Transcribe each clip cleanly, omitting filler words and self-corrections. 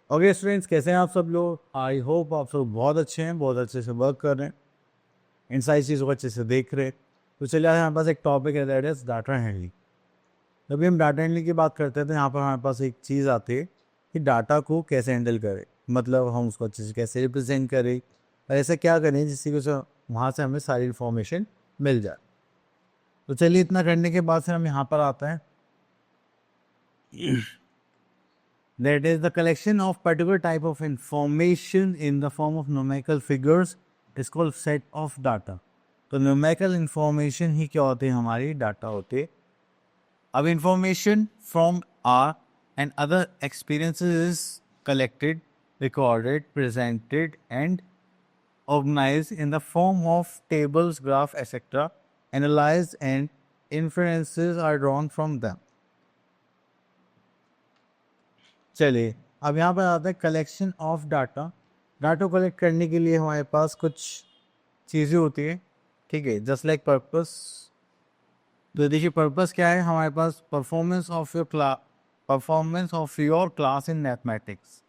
Okay students, कैसे हैं आप सब लोग? आई होप आप सब बहुत अच्छे हैं, बहुत अच्छे से वर्क कर रहे हैं, इन सारी चीज़ों को अच्छे से देख रहे हैं। तो चलिए, आज हमारे पास एक टॉपिक है, दैट इज डाटा हैंडलिंग। जब भी हम डाटा हैंडलिंग की बात करते हैं तो यहाँ पर हमारे पास एक चीज़ आती है कि डाटा को कैसे हैंडल करें, मतलब हम उसको अच्छे से कैसे रिप्रेजेंट करें और ऐसा क्या करें जिससे कि वहाँ से हमें सारी इन्फॉर्मेशन मिल जाए। तो चलिए, इतना करने के बाद फिर हम यहाँ पर आते हैं, that is the collection of particular type of information in the form of numerical figures is called set of data. तो numerical information ही क्या होती है? हमारी डाटा होती है। अब information from our and other experiences is collected, recorded, presented and organized in the form of tables, graph, etc. Analyzed and inferences are drawn from them. चलिए, अब यहाँ पर आता है collection of data. Data collect करने के लिए हमारे पास कुछ चीज़ें होती है, ठीक है, जस्ट लाइक पर्पस। तो देखिए, पर्पस क्या है हमारे पास? Performance of your class in mathematics.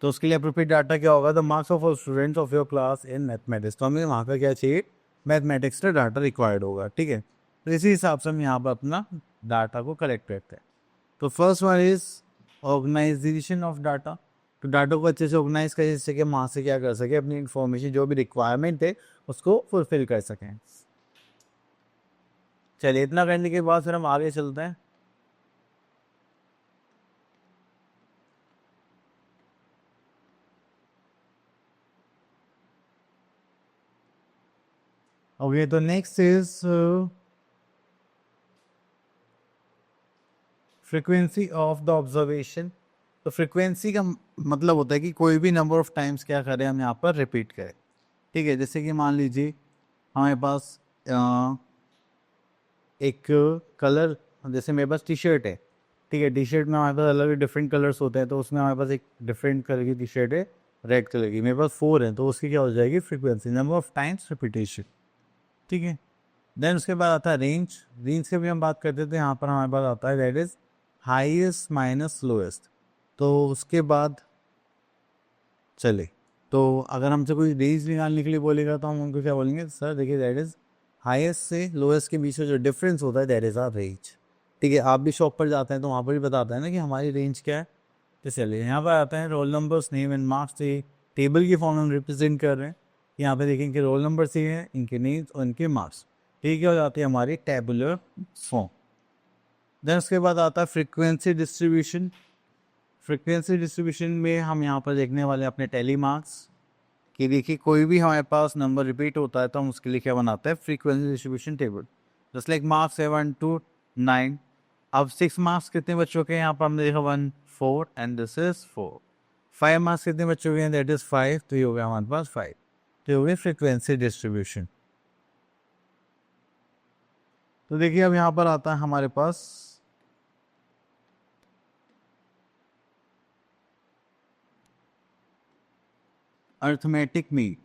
तो उसके लिए अप्रोप्रिएट डाटा क्या होगा? The marks of students of your class in mathematics. तो हमें वहाँ का क्या चाहिए? मैथमेटिक्स का डाटा रिक्वायर्ड होगा, ठीक है। तो इसी हिसाब से हम यहाँ पर अपना डाटा को कलेक्ट करते हैं। तो first one is organization of data. तो डाटा को अच्छे से ऑर्गेनाइज करें जिससे कि हम वहाँ से क्या कर सकें, अपनी इंफॉर्मेशन जो भी रिक्वायरमेंट है उसको फुलफिल कर सकें। चलिए, इतना करने के बाद फिर हम आगे चलते हैं। ओके, तो next is frequency of the observation. तो फ्रीक्वेंसी का मतलब होता है कि कोई भी नंबर ऑफ टाइम्स क्या करें, हम यहाँ पर रिपीट करें, ठीक है। जैसे कि मान लीजिए हमारे पास एक कलर, जैसे मेरे पास टी शर्ट है, ठीक है। टी शर्ट में हमारे पास अलग डिफरेंट कलर्स होते हैं, तो उसमें हमारे पास एक डिफरेंट कलर की टी शर्ट है, रेड कलर की। मेरे पास 4 है, तो उसकी क्या हो जाएगी? Frequency, number of times repetition, ठीक है। देन उसके बाद आता है रेंज। रेंज की भी हम बात करते थे, यहाँ पर हमारे पास आता है that is highest minus lowest. तो उसके बाद चले, तो अगर हमसे कोई रेंज निकालने के लिए बोलेगा तो हम उनको क्या बोलेंगे? सर देखिए, दैट इज हाईएस्ट से लोएस्ट के बीच में जो डिफरेंस होता है दैट इज आर रेंज, ठीक है। आप भी शॉप पर जाते हैं तो वहाँ पर भी बताता है ना कि हमारी रेंज क्या है। तो चलिए, यहाँ पर आता है roll numbers, name and marks. तो ये टेबल की फॉर्म हम रिप्रेजेंट कर रहे हैं। यहाँ पे देखें कि रोल नंबर से है, इनके नेम्स और इनके मार्क्स, ठीक है, हो जाती है हमारी टेबुलर फॉर्म। देन उसके बाद आता है फ्रीक्वेंसी डिस्ट्रीब्यूशन। फ्रीक्वेंसी डिस्ट्रीब्यूशन में हम यहाँ पर देखने वाले अपने टेली मार्क्स कि देखिए, कोई भी हमारे पास नंबर रिपीट होता है तो हम उसके लिए क्या बनाते हैं? Frequency distribution table. Just like marks है 1 to 9। अब 6 मार्क्स कितने बच्चों के हैं? यहाँ पर हमने देखा 1 4 एंड दिस इज 4। 5 मार्क्स कितने बच्चों के हैं? That is 5। तो ये हो गया हमारे पास 5। तो ये हो गई फ्रीक्वेंसी डिस्ट्रीब्यूशन। तो देखिए, अब यहाँ पर आता है हमारे पास अर्थमेटिक मीन।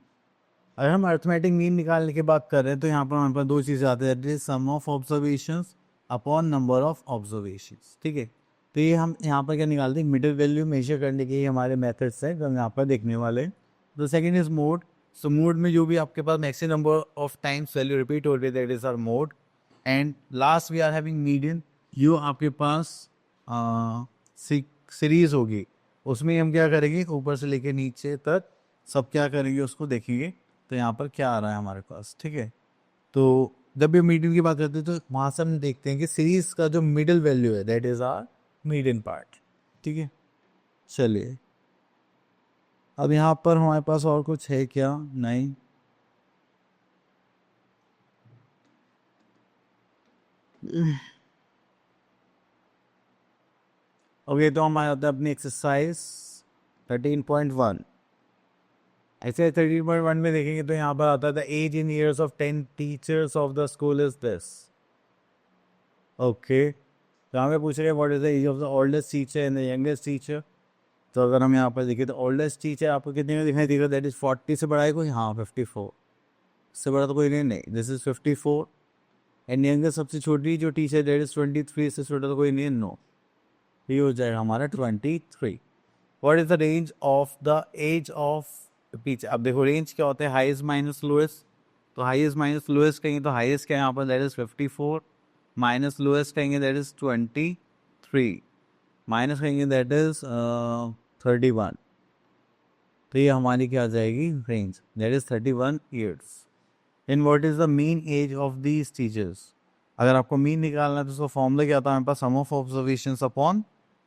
अगर हम अर्थमेटिक मीन निकालने की बात कर रहे हैं तो यहाँ पर हमारे पास दो चीज़ें आती है, sum of observations upon number of observations, ठीक है। तो ये हम यहाँ पर क्या निकालते हैं? मिडिल वैल्यू मेजर करने के हमारे मेथड्स हैं जो हम यहाँ पर देखने वाले हैं। तो second is mode. So mode में जो भी आपके पास maximum number of times value repeat हो रही है that is are mode. And last we are having median. जो आपके पास सीरीज होगी, उसमें हम क्या करेंगे? ऊपर से लेके नीचे तक सब क्या करेंगे उसको देखेंगे। तो यहाँ पर क्या आ रहा है हमारे पास, ठीक है। तो जब भी मीडियन की बात करते हैं तो वहाँ से हम देखते हैं कि सीरीज का जो मिडिल वैल्यू है that is our median part, ठीक है। चलिए, अब यहाँ पर हमारे पास और कुछ है क्या? नहीं। ओके, तो हमारे होता है अपनी एक्सरसाइज 13.1। ऐसे 13.1 में देखेंगे तो यहाँ पर आता था age in years of 10 teachers of the school is this. Okay, तो हमें पूछ रहे हैं what is the age of the oldest teacher and the youngest teacher. तो अगर हम यहाँ पर देखें तो ओल्डेस्ट टीचर आपको कितने में दिखाई देगा? दैट इज 40 से बड़ा है कोई? हाँ, 54 से बड़ा तो कोई नहीं, दिस इज 54। एंड यंगेस्ट सबसे छोटी जो टीचर दैट इज 23 से छोटा तो कोई नहीं, नो। ये हो जाएगा हमारा 23। What is the range of the age of पीछे। अब देखो रेंज क्या होता है, हाईएस्ट माइनस लोएस्ट। तो हाईएस्ट माइनस लोएस्ट कहेंगे तो हाईएस्ट क्या है यहाँ पर, दैट इज 54, माइनस लोएस्ट कहेंगे दैट इज 23, माइनस कहेंगे दैट इज 31। तो ये हमारी क्या आ जाएगी range, that is 31 years. In what is the mean age of these teachers. अगर आपको मीन निकालना है तो उसका फॉर्मूला क्या था हमारे पास, sum of observations upon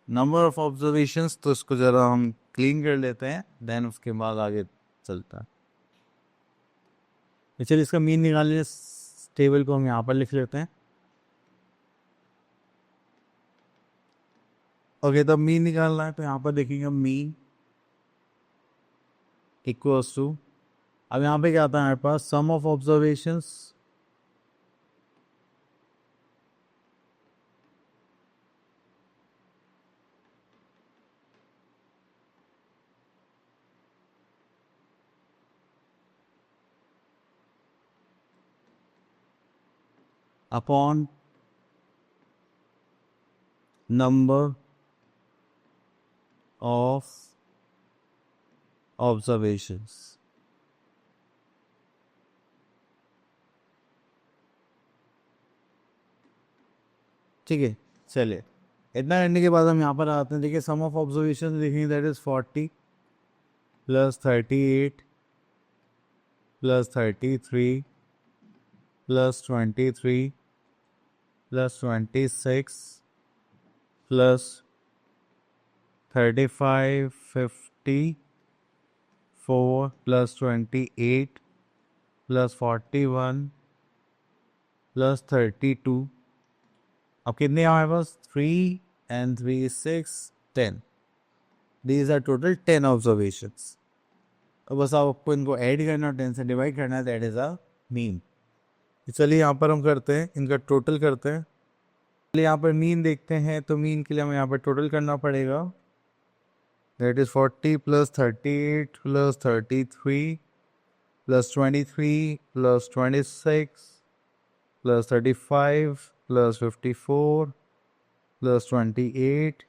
number of observations. तो इसको जरा हम क्लीन कर लेते हैं, देन उसके बाद आगे चलता है। चलिए इसका मीन निकालने टेबल को हम यहाँ पर लिख लेते हैं। ओके, तो मीन निकालना है तो यहाँ पर देखेंगे मीन इक्वल्स टू, अब यहाँ पे क्या आता है हमारे पास, sum of observations upon number of observations. ठीक है, चलिए इतना करने के बाद हम यहाँ पर आते हैं। देखिए सम ऑफ ऑब्जर्वेशन देखेंगे that is 40 plus 38 plus 33 plus 23 plus 26 plus 35 54 plus 28 plus 41 plus 32। अब कितने हमारे पास, 3 and 3 6 10। These are total 10 observations। तो बस आपको इनको ऐड करना, 10 से डिवाइड करना है, दैट इज अ मीन। चलिए यहाँ पर हम करते हैं, इनका टोटल करते हैं। चलिए यहाँ पर मीन देखते हैं, तो मीन के लिए हमें यहाँ पर टोटल करना पड़ेगा, that is 40 plus 38 plus 33 plus 23 plus 26 plus 35 plus 54 plus 28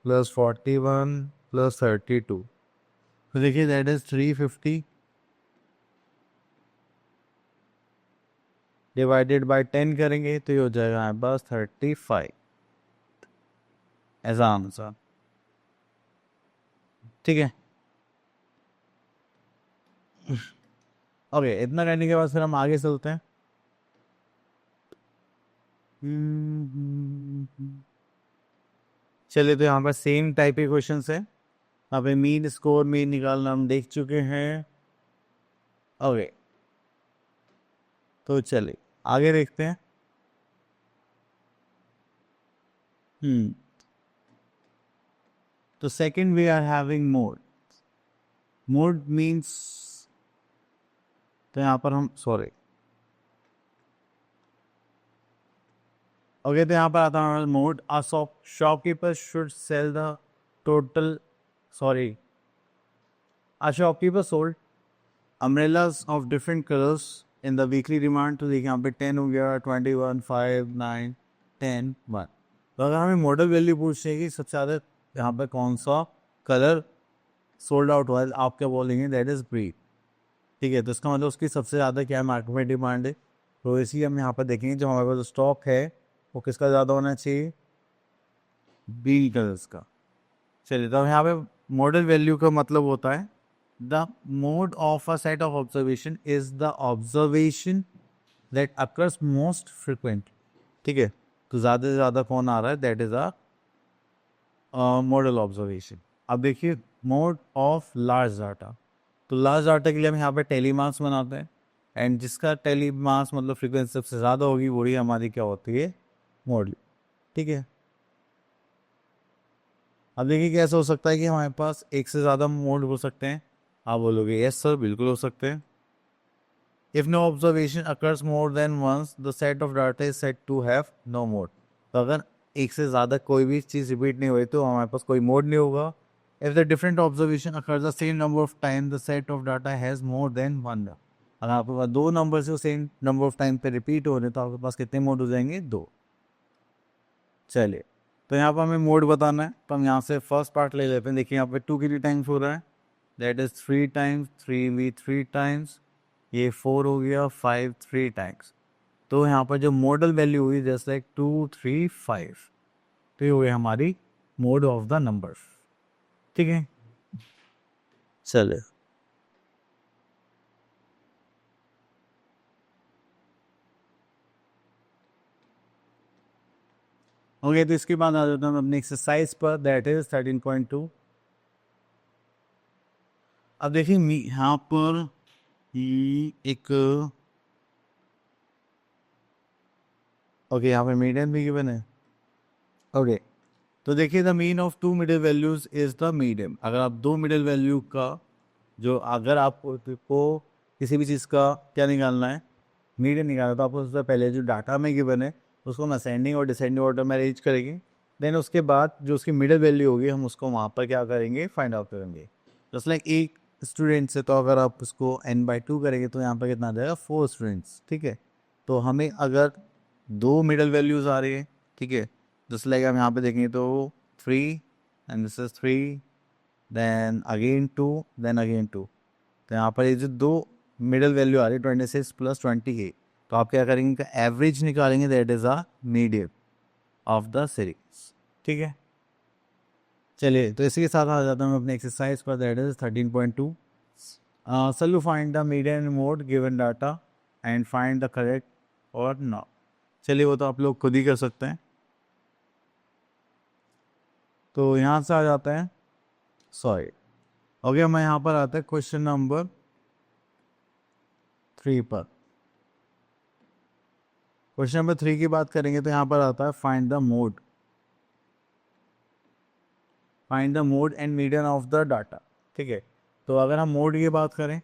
plus 41 plus 32। तो देखिए दैट इज 350 डिवाइडेड बाय 10 करेंगे तो ये हो जाएगा हमारे पास 35 ऐसा आंसर। ठीक है, ओके इतना करने के बाद फिर हम आगे चलते हैं। चलिए तो यहाँ पर सेम टाइप के क्वेश्चन है। यहाँ पे मीन स्कोर मीन निकालना हम देख चुके हैं। ओके, तो चलिए आगे देखते हैं। तो second we are having mode. Mode means, तो यहाँ पर हम सॉरी, ओके तो यहाँ पर आता है mode, a shopkeeper should sell the total sorry a shopkeeper sold umbrellas of different colours in the weekly demand. तो देखिए यहाँ पे 10 हो गया, 21 5 9 10 1। तो अगर हमें मॉडल वैल्यू पूछे कि सबसे ज़्यादा यहाँ पे कौन सा कलर सोल्ड आउट हुआ है, आप क्या बोलेंगे, दैट इज ग्रीन। ठीक है, तो इसका मतलब उसकी सबसे ज़्यादा क्या मार्केट में डिमांड है। तो इसी हम यहाँ पर देखेंगे जो हमारे पास स्टॉक है वो किसका ज़्यादा होना चाहिए, ग्रीन कलर्स का। चलिए तो यहाँ पे मॉडल वैल्यू का मतलब होता है the mode of a set of observation is the observation that occurs most frequent. ठीक है, तो ज़्यादा से ज़्यादा कौन आ रहा है, that is a model observation. अब देखिए मोड ऑफ लार्ज डाटा। तो लार्ज डाटा के लिए हम यहाँ पे टेलीमास बनाते हैं, एंड जिसका टेलीमास मतलब फ्रीक्वेंसी सबसे ज़्यादा होगी वही हमारी क्या होती है, मॉडल। ठीक है, अब देखिए कैसे हो सकता है कि हमारे पास एक से ज़्यादा मोड हो सकते हैं। आप बोलोगे यस सर बिल्कुल हो सकते हैं। If no observation occurs more than once the set of data is set to have no mode. तो अगर एक से ज़्यादा कोई भी चीज़ रिपीट नहीं हुई तो हमारे पास कोई मोड नहीं होगा। If the different observation occurs the same number of time the set of data has more than one. अगर आपके पास दो नंबर से सेम नंबर ऑफ टाइम पे रिपीट हो रहे तो आपके पास कितने मोड हो जाएंगे, दो। चलिए तो यहाँ पर हमें मोड बताना है, तो हम यहाँ से फर्स्ट पार्ट ले लेते हैं। देखिए यहाँ पे 2 कितनी टाइम्स हो रहा है, दैट इज 3 टाइम्स, 3 भी 3 टाइम्स, ये 4 हो गया, 5 3 टाइम्स। तो यहाँ पर जो मॉडल वैल्यू हुई जैसे लाइक 2 3 5, तो ये हो गई हमारी मोड ऑफ द नंबर। ठीक है, चले ओके। तो इसके बाद आ जाता हूँ अपनी एक्सरसाइज पर, दैट इज 13.2। अब देखिए यहाँ पर एक ओके, यहाँ पे मीडियन भी गिवन है। ओके, तो देखिए the mean of 2 middle values is the medium. अगर आप 2 मिडिल वैल्यू का जो, अगर आपको को किसी भी चीज़ का क्या निकालना है, मीडियन निकालना, तो आपको सबसे पहले जो डाटा में गिवन है उसको हम असेंडिंग और डिसेंडिंग ऑर्डर में अरेंज करेंगे। देन उसके बाद जो उसकी मिडिल वैल्यू होगी हम उसको वहाँ पर क्या करेंगे, फाइंड आउट करेंगे। जस्ट लाइक एक स्टूडेंट से, तो अगर आप उसको n/2 करेंगे तो यहाँ पर कितना आ जाएगा, 4 स्टूडेंट्स। ठीक है, तो हमें अगर 2 मिडिल वैल्यूज आ रही है, ठीक है, जस्ट लाइक हम यहाँ पे देखेंगे तो 3 and this is 3, then again 2, then again 2। तो यहाँ पर ये जो 2 मिडिल वैल्यू आ रही है 26 + 28, तो आप क्या करेंगे, एवरेज निकालेंगे, that is a medium of the series. ठीक है, चलिए तो इसी के साथ आ जाता हूँ अपने एक्सरसाइज पर, that is 13.2। Solve find the median mode given data and find the correct और नॉट। चलिए वो तो आप लोग खुद ही कर सकते हैं। तो यहाँ से आ जाता है, सॉरी ओके, मैं यहाँ पर आता है क्वेश्चन नंबर 3 पर। क्वेश्चन नंबर 3 की बात करेंगे तो यहाँ पर आता है find the mode, find the mode and median of the data. ठीक है, तो अगर हम मोड की बात करें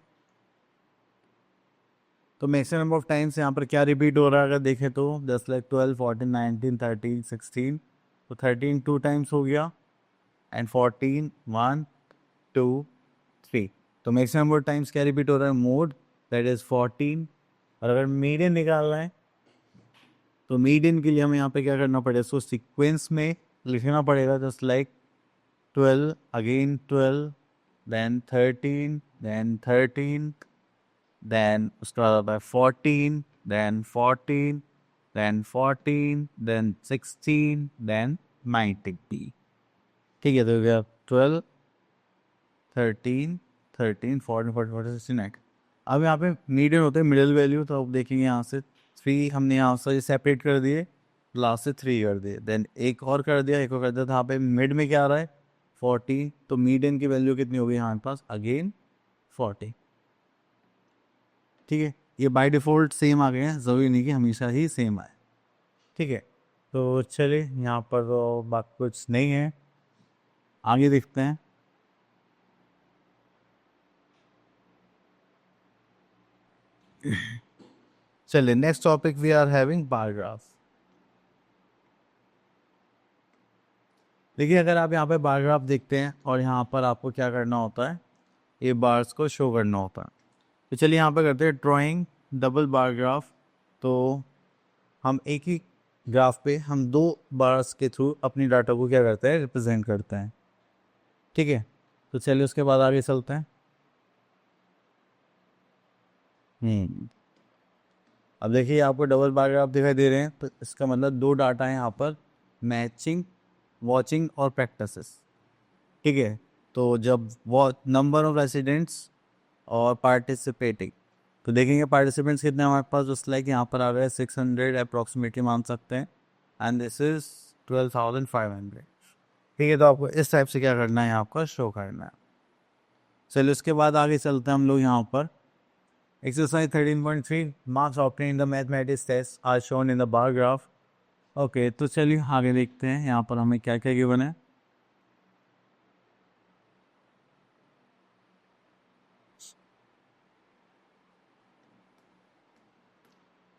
तो मैक्सिमम नंबर ऑफ टाइम्स यहाँ पर क्या रिपीट हो रहा है, अगर देखें तो जस्ट लाइक 12 14 19 13 16, तो 13 2 टाइम्स हो गया एंड 14 1 2 3। तो मैक्सिमम नंबर ऑफ टाइम्स क्या रिपीट हो रहा है, मोड, दैट इज 14। और अगर मीडियन निकालना है तो मीडियन के लिए हमें यहाँ पे क्या करना पड़ेगा, इसको सीक्वेंस में लिखना पड़ेगा, just like 12 again 12, then 13, then 13, then उसके बाद आता है 14, देन 14, देन 14, देन 16, देन 19। ठीक है, तो हो गया 12 13 13 14 14 14 69। अब यहाँ पे मीडियन होते हैं मिडिल वैल्यू, तो अब देखेंगे यहाँ से 3 हमने यहाँ से सेपरेट कर दिए, लास्ट से 3 कर दिए, देन एक और कर दिया, एक और कर दिया, तो यहाँ पे मिड में क्या आ रहा है 40, तो मीडियन की वैल्यू कितनी होगी हमारे पास, अगेन 40। ठीक है, ये बाय डिफ़ॉल्ट सेम आ गए हैं, ज़रूरी नहीं कि हमेशा ही सेम आए। ठीक है, तो चलिए यहाँ पर तो बात कुछ नहीं है, आगे देखते हैं। चलिए next topic we are having bar graph. देखिए अगर आप यहाँ पे बार ग्राफ देखते हैं और यहाँ पर आपको क्या करना होता है, ये बार्स को शो करना होता है। तो चलिए यहाँ पे करते हैं ड्राइंग डबल बार ग्राफ। तो हम एक ही ग्राफ पे हम 2 बार्स के थ्रू अपनी डाटा को क्या करते हैं, रिप्रेजेंट करते हैं। ठीक है, तो चलिए उसके बाद आगे चलते हैं। अब देखिए आपको डबल बार ग्राफ दिखाई दे रहे हैं, तो इसका मतलब 2 डाटा है यहाँ पर, मैचिंग, वॉचिंग और प्रैक्टिसेस। ठीक है, तो जब वो नंबर ऑफ रेसिडेंट्स और पार्टिसिपेटिंग, तो देखेंगे पार्टिसिपेंट्स कितने हमारे पास, जस्ट लाइक यहाँ पर आ गए 600 अप्रॉक्सीमेटली मान सकते हैं, एंड दिस इज 12,500। ठीक है, तो आपको इस टाइप से क्या करना है, आपका शो करना है। चलिए उसके बाद आगे चलते हैं हम लोग यहाँ पर। Exercise 13.3 marks obtained in the mathematics test are shown in the bar graph. Okay, तो चलिए आगे देखते हैं यहाँ पर हमें क्या क्या गिवन है।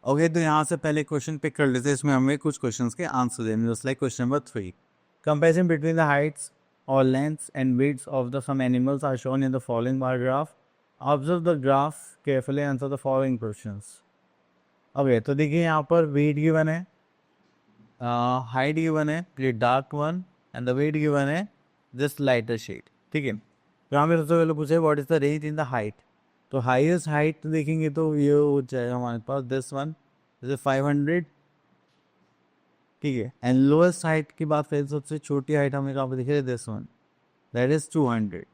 ओके, तो यहाँ से पहले क्वेश्चन पिक कर लेते हैं, इसमें हमें कुछ क्वेश्चंस के आंसर देने, just like question number 3, comparison between the heights और lengths and widths of the some animals are shown in the following bar graph, observe the graph carefully, answer the following questions. Okay, तो देखिए यहाँ पर weight given है, height given है ये dark one and the weight given है this lighter shade, ठीक है। तो यहाँ पे सबसे पहले पूछे what is the range in the height, तो हाईएस्ट हाइट देखेंगे तो ये हो जाएगा हमारे पास दिस वन, जैसे 500, ठीक है। एंड लोएस्ट हाइट की बात करें तो सबसे छोटी हाइट हमें कहाँ पे दिखे this one, that is 200,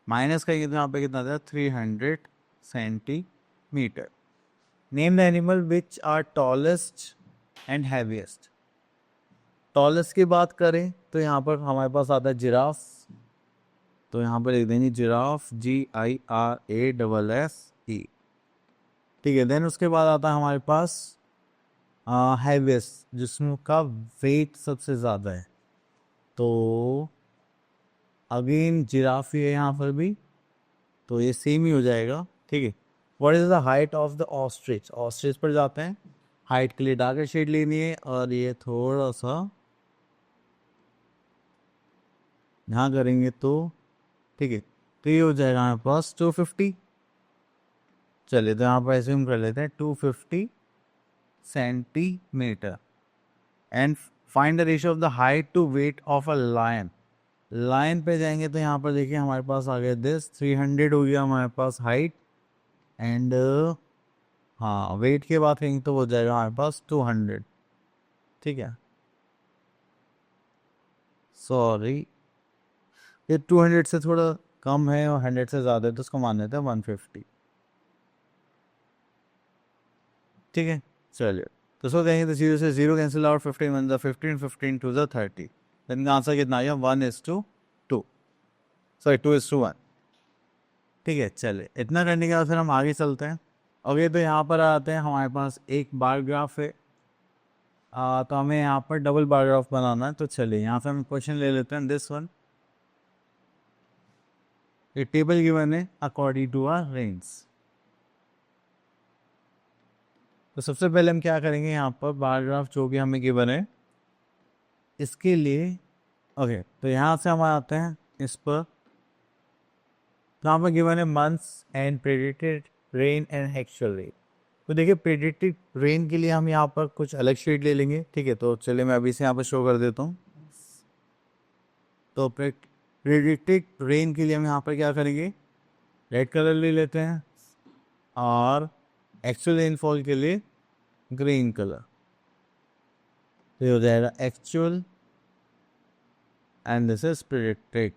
minus करेंगे तो यहाँ पे कितना था 300 centimetre. Name the animal which are tallest and heaviest. Tallest की बात करें तो यहाँ पर हमारे पास आता है जिराफ, तो यहाँ पर लिख देंगे जिराफ, GIRASS, ठीक है। देन उसके बाद आता है हमारे पास हैवीएस्ट जिसका वेट सबसे ज़्यादा है, तो अगेन जिराफ ही है यहाँ पर भी, तो ये सेम ही हो जाएगा, ठीक है। What is the height of the ostrich, ostrich पर जाते हैं, हाइट के लिए डार्कर शेड लेनी है और ये थोड़ा सा यहाँ करेंगे तो, ठीक है। तो ये हो जाएगा हमारे पास 250, चलिए तो यहाँ पर ऐसे हम कर लेते हैं 250 centimetre. And find the ratio of the height to weight of a lion, line पे जाएंगे तो यहाँ पर देखिए हमारे पास आ गया दिस 300 हो गया हमारे पास हाइट, एंड हाँ वेट की बात करेंगे तो वो जाएगा हमारे पास 200, ठीक है। सॉरी ये 200 से थोड़ा कम है और 100 से ज़्यादा है तो उसको मान लेते हैं 150, ठीक है। चलिए तो सो देखेंगे तो 0 से 0 कैंसिल आउट, 15 1 15 15 2 30, देन का आंसर कितना आया 1:2, सॉरी 2:1, ठीक है। चलिए इतना करने के बाद फिर हम आगे चलते हैं। ओके तो यहाँ पर आते हैं, हमारे पास एक बार ग्राफ है, तो हमें यहाँ पर डबल बार ग्राफ बनाना है, तो चलिए यहाँ से हम क्वेश्चन ले लेते हैं दिस वन, ये टेबल गिवन है अकॉर्डिंग टू आर रेंज। तो सबसे पहले हम क्या करेंगे, यहाँ पर बार ग्राफ जो भी हमें गिवन है इसके लिए, ओके तो यहाँ से हम आते हैं इस पर, तो यहाँ पर गिवन है months and predicted rain and actual rain. तो देखिए प्रेडिक्टेड रेन के लिए हम यहाँ पर कुछ अलग शेड ले लेंगे, ठीक है। तो चलिए मैं अभी से यहाँ पर शो कर देता हूँ। तो प्रेडिक्टेड रेन के लिए हम यहाँ पर क्या करेंगे, रेड कलर ले लेते हैं, और एक्चुअल रेनफॉल के लिए ग्रीन कलर, तो ये हो जाएगा actual and this is predicted,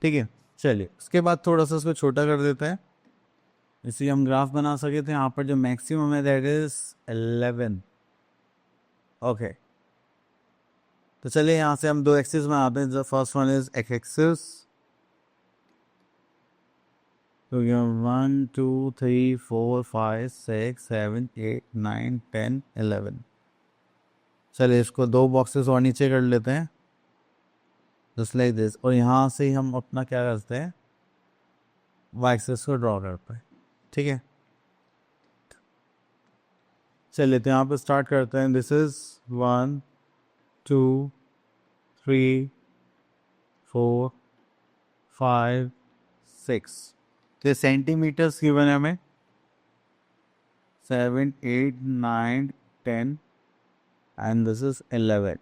ठीक है। चलिए उसके बाद थोड़ा सा इसको छोटा कर देते हैं, इसलिए हम ग्राफ बना सके, तो यहाँ पर जो मैक्सिमम है दैट इज 11, ओके। तो चलिए यहाँ से हम दो एक्सिस बनाते हैं, first one is x axis, तो 1 2 3 4 5 6 7 8 9 10 11, चलिए इसको दो बॉक्सेस और नीचे कर लेते हैं जस्ट लाइक दिस, और यहाँ से ही हम अपना क्या करते हैं वाई एक्सिस को ड्रॉ करते हैं, ठीक है। चलिए तो यहाँ पे स्टार्ट करते हैं, दिस इज 1 2 3 4 5 6, तो सेंटीमीटर्स गिवन है हमें 7 8 9 10 एंड दिस इज 11,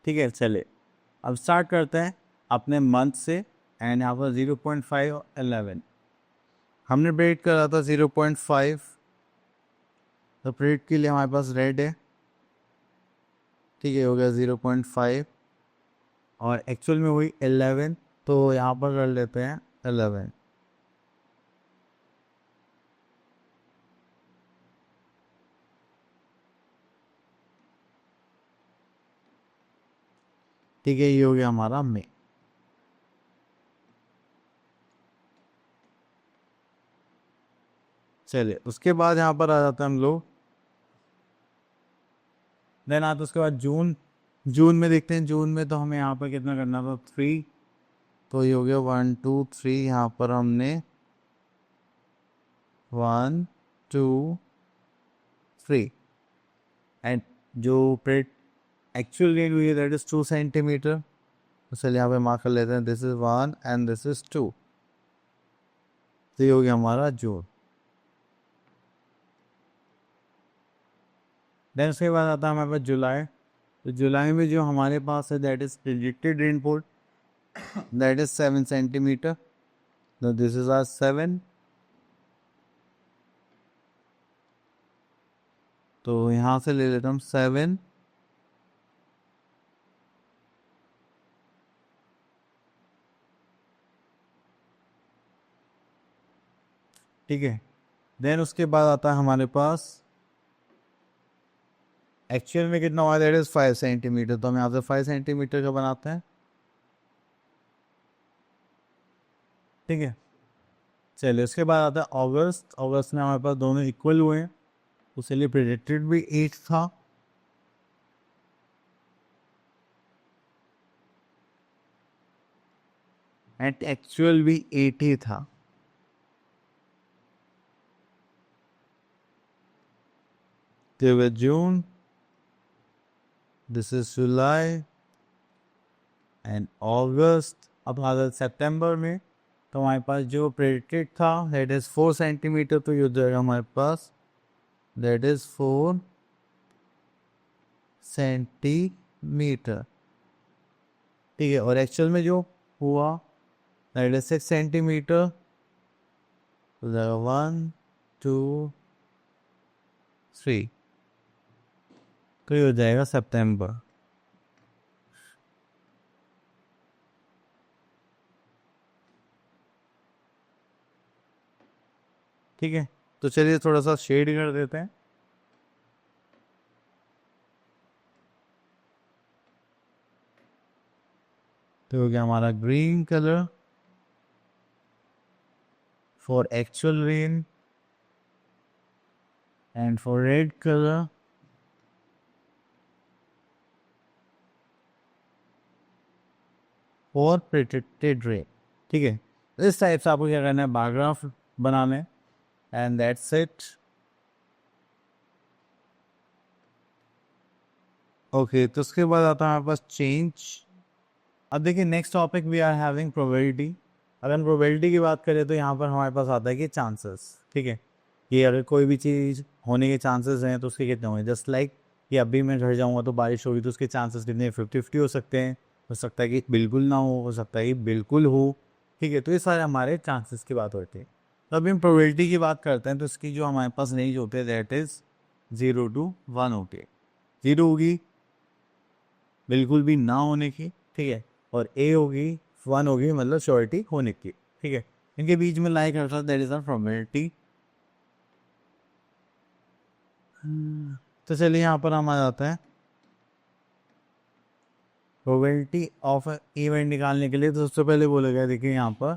ठीक है। चलिए अब स्टार्ट करते हैं अपने मंथ से, एंड यहाँ पर 0.5 11 हमने प्रेडिक्ट करा था 0.5, तो प्रेडिक्ट के लिए हमारे पास रेड है, ठीक है, हो गया 0.5, और एक्चुअल में हुई 11, तो यहाँ पर कर लेते हैं 11, ठीक है। ये हो गया हमारा मे, चलिए उसके बाद यहाँ पर आ जाते हैं हम लोग। देन आता उसके बाद जून। जून में देखते हैं, जून में तो हमें यहाँ पर कितना करना था, 3। तो ये हो गया 1 2 3, यहाँ पर हमने 1 2 3, एंड जो प्रेट एक्चुअल रेट हुई है दैट इज 2 सेंटीमीटर। तो चलिए यहाँ पे मार्क कर लेते हैं, this is 1 and this is 2। तो ये हो गया हमारा जून। देन उसके बाद आता है हमारे पास जुलाई। तो जुलाई में जो हमारे पास है that is predicted rainfall, that is 7 centimetre. तो दिस इज आर 7। तो यहाँ से ले लेता हूँ 7। ठीक है। देन उसके बाद आता है हमारे पास एक्चुअल में कितना हुआ, दैट इज 5 सेंटीमीटर। तो हम यहाँ से 5 सेंटीमीटर का बनाते हैं। ठीक है। चलिए उसके बाद आता है अगस्त। अगस्त में हमारे पास दोनों इक्वल हुए हैं, उसके लिए प्रेडिक्टेड भी 8 था। एंड एक्चुअल भी 8 ही था। तो जून, this is July and August. अब आ जाए सितंबर में, तो हमारे पास जो प्रेडिक्टेड था दैट इज 4 सेंटीमीटर। तो ये हो जाएगा हमारे पास दैट इज 4 सेंटीमीटर। ठीक है। और एक्चुअल में जो हुआ दैट इज 6 सेंटीमीटर। तो जाएगा 1 2 3। तो ये हो जाएगा सितंबर। ठीक है। तो चलिए थोड़ा सा शेड कर देते हैं। तो हो गया हमारा green colour for actual rain and for red colour for predicted rain. ठीक है। इस टाइप से आपको क्या करना है, बारग्राफ बनाने, एंड दैट्स इट। ओके। तो उसके बाद आता है हमारे पास चेंज। अब देखिए next topic we are having probability. अगर प्रोबेबिलिटी की बात करें तो यहाँ पर हमारे पास आता है कि चांसेस। ठीक है। कि अगर कोई भी चीज़ होने के चांसेस हैं तो उसके कितने होंगे, जस्ट लाइक कि अभी मैं घर जाऊँगा तो बारिश होगी, तो उसके चांसेस कितने 50-50 हो सकते हैं। हो सकता है कि बिल्कुल ना हो सकता है कि बिल्कुल हो। ठीक है। तो ये सारे हमारे चांसेस की बात होती है। तो अभी हम प्रोबेबिलिटी की बात करते हैं, तो इसकी जो हमारे पास रेंज होती है दैट इज़ 0 to 1 होती है। 0 होगी बिल्कुल भी ना होने की। ठीक है। और ए होगी 1 होगी मतलब श्योरिटी होने की। ठीक है। इनके बीच में लाई करता है दैट इज अ प्रोबेबिलिटी। तो चलिए यहाँ पर हम आ जाते हैं प्रोबेबिलिटी ऑफ इवेंट निकालने के लिए। तो सबसे पहले बोला गया, देखिए यहाँ पर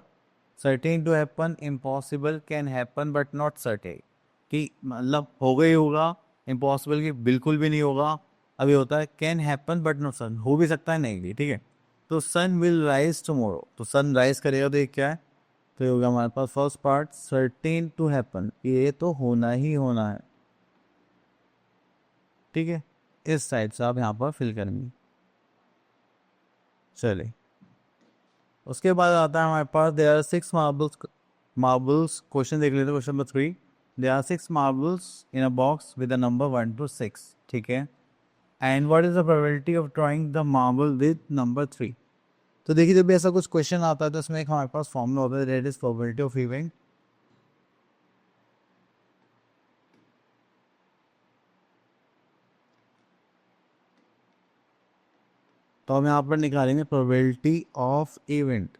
certain to happen, impossible can happen but not certain. कि मतलब होगा ही होगा, इम्पॉसिबल की बिल्कुल भी नहीं होगा। अभी होता है कैन हैपन बट नॉट सन, हो भी सकता है नहीं भी। ठीक है। तो सन विल राइज टुमारो, तो सन राइज करेगा तो ये क्या है, तो ये होगा हमारे पास first part certain to happen, ये तो होना ही होना है। ठीक है। इस साइड से आप यहाँ पर फिल करेंगे। चलिए उसके बाद आता है हमारे पास there are 6 marbles. Marbles question देख लेते हैं, question number 3। There are 6 marbles in a box with the number 1 to 6। ठीक है। And what is the probability of drawing the marble with number 3। तो देखिए जब भी ऐसा कुछ क्वेश्चन आता है तो इसमें एक हमारे पास फॉर्मूला होता है that is probability of event. तो हम यहाँ पर निकालेंगे probability of event.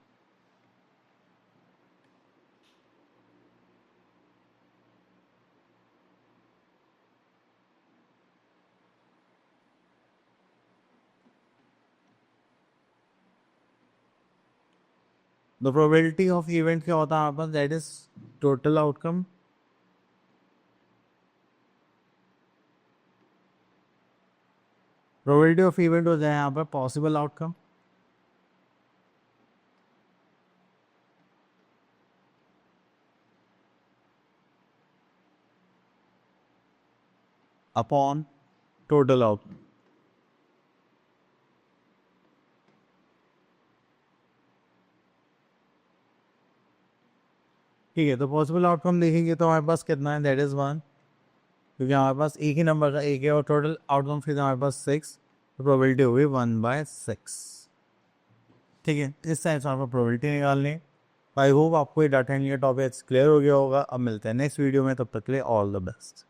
The probability of event क्या होता है हमारे पास, that is total outcome probability of event हो जाए यहाँ पर possible outcome, upon total outcome. ठीक है, तो पॉसिबल आउटकम देखेंगे तो हमारे पास कितना है, दैट इज 1, क्योंकि हमारे पास एक ही नंबर का एक है और टोटल आउटकम फिर हमारे पास 6, तो प्रोबेबिलिटी होगी 1/6। ठीक है, इस टाइप से आपको प्रोबेबिलिटी निकालनी है। आई होप आपको ये डाटा एंट्री का टॉपिक क्लियर हो गया होगा। अब मिलते हैं नेक्स्ट वीडियो में, तब तक के लिए ऑल द बेस्ट।